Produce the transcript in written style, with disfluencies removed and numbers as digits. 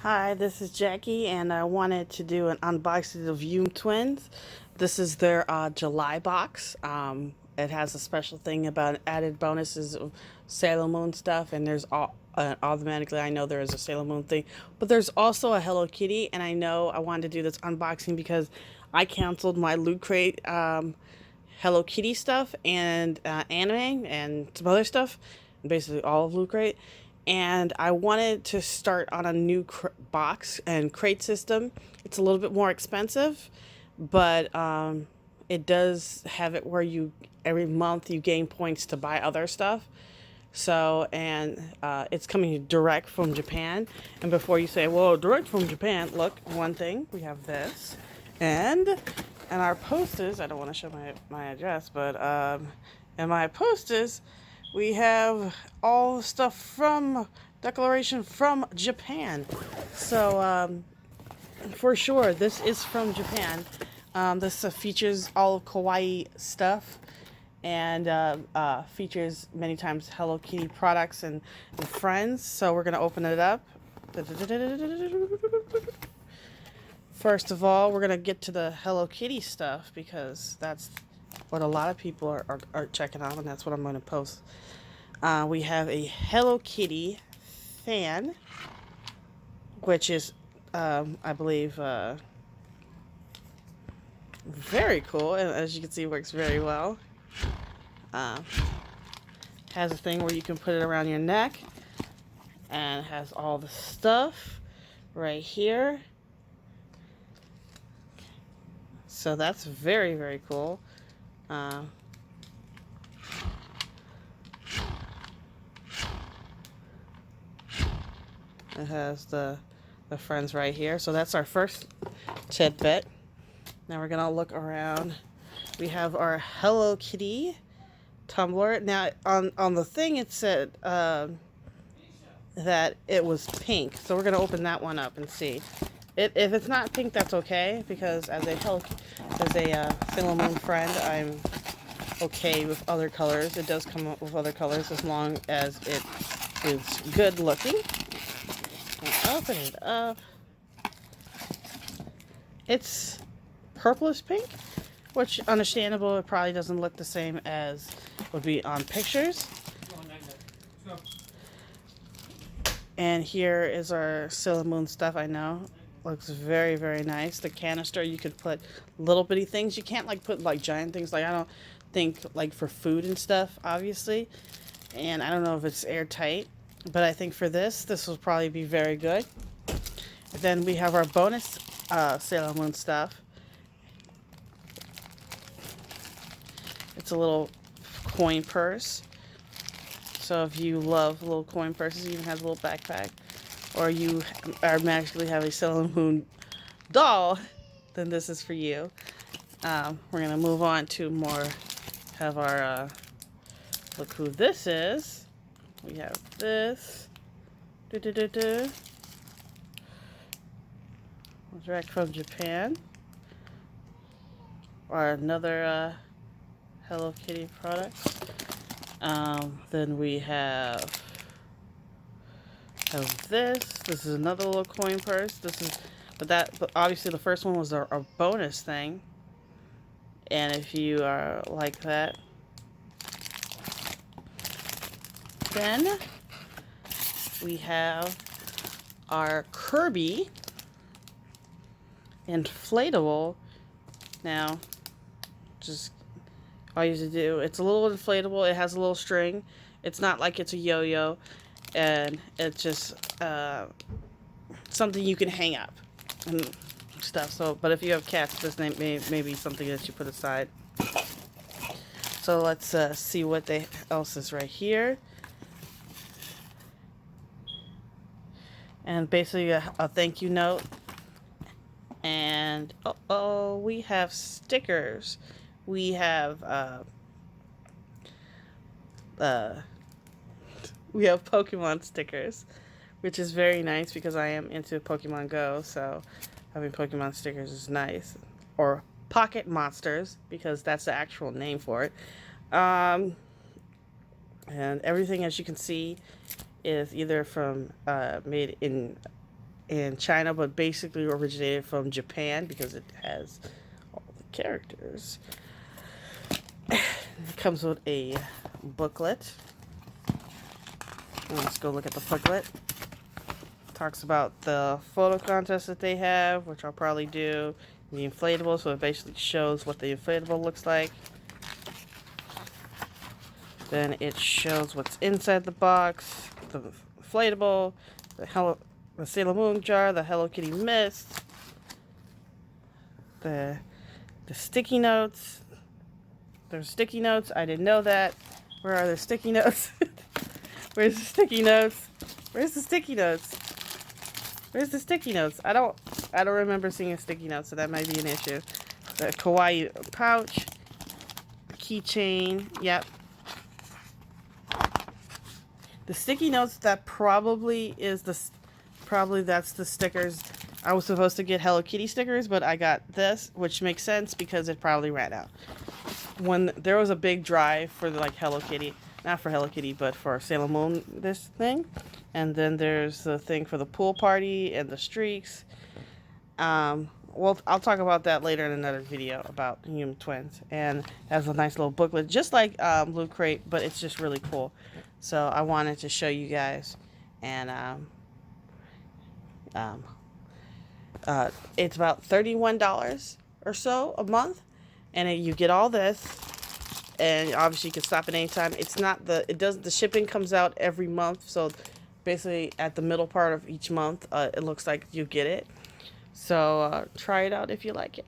Hi, this is Jackie, and I wanted to do an unboxing of Yume Twins. This is their July box. It has a special thing about added bonuses of Sailor Moon stuff, and there's automatically I know there is a Sailor Moon thing, but there's also a Hello Kitty, and I know I wanted to do this unboxing because I canceled my Loot Crate Hello Kitty stuff and anime and some other stuff, basically all of Loot Crate. And I wanted to start on a new box and crate system. It's a little bit more expensive, but it does have it where you every month you gain points to buy other stuff. So, and it's coming direct from Japan. And before you say, "Well, direct from Japan," look, one thing we have this, and our posters. I don't want to show my address, but in my posters, we have all the stuff from declaration from Japan. So, for sure, this is from Japan. This features all of kawaii stuff and features many times Hello Kitty products and friends. So we're going to open it up. First of all, we're going to get to the Hello Kitty stuff because that's what a lot of people are checking out, and that's what I'm going to post. We have a Hello Kitty fan, which is, I believe, very cool, and as you can see, works very well. Has a thing where you can put it around your neck, and has all the stuff right here. So that's very, very cool. It has the friends right here. So that's our first tidbit. Now we're gonna look around. We have our Hello Kitty tumbler. Now on the thing it said that it was pink. So we're gonna open that one up and see. If it's not pink, that's okay, because as a Sailor Moon friend, I'm okay with other colors. It does come up with other colors as long as it is good looking. And open it up. It's purplish pink, which understandable. It probably doesn't look the same as would be on pictures. And here is our Sailor Moon stuff. I know looks very, very nice. The canister, you could put little bitty things. You can't like put like giant things. Like I don't think like for food and stuff, obviously. And I don't know if it's airtight, but I think for this will probably be very good. And then we have our bonus Sailor Moon stuff. It's a little coin purse. So if you love little coin purses, it even has a little backpack, or you magically have a Sailor Moon doll, then this is for you. We're going to move on to more, have our, look who this is. We have this. Direct from Japan. Or another Hello Kitty product. Then we have this. This is another little coin purse. But obviously the first one was a bonus thing. And if you are like that, then we have our Kirby inflatable. Now, just all you have to do, it's a little inflatable. It has a little string. It's not like it's a yo-yo, and it's just something you can hang up and stuff. So, but if you have cats, this may be something that you put aside. So let's see what else is right here. And basically a thank you note. And we have stickers. We have Pokemon stickers, which is very nice because I am into Pokemon Go, so having Pokemon stickers is nice. Or Pocket Monsters, because that's the actual name for it. And everything, as you can see, is either from made in in China, but basically originated from Japan because it has all the characters. It comes with a booklet. Let's go look at the booklet. Talks about the photo contest that they have, which I'll probably do. The inflatable, so it basically shows what the inflatable looks like. Then it shows what's inside the box, the inflatable, the Sailor Moon jar, the Hello Kitty mist, the sticky notes. There's sticky notes. I didn't know that. Where are the sticky notes? Where's the sticky notes? Where's the sticky notes? Where's the sticky notes? I don't remember seeing a sticky note, so that might be an issue. The kawaii pouch, keychain. Yep. The sticky notes, that probably is that's the stickers. I was supposed to get Hello Kitty stickers, but I got this, which makes sense because it probably ran out. When there was a big drive for the, like, Hello Kitty, not for Hello Kitty, but for Sailor Moon, this thing. And then there's the thing for the pool party and the streaks. Well, I'll talk about that later in another video about Yume Twins. And it has a nice little booklet, just like Loot Crate, but it's just really cool. So I wanted to show you guys. And it's about $31 or so a month. And you get all this. And obviously you can stop at any time. The shipping comes out every month. So basically at the middle part of each month, it looks like you get it. So try it out if you like it.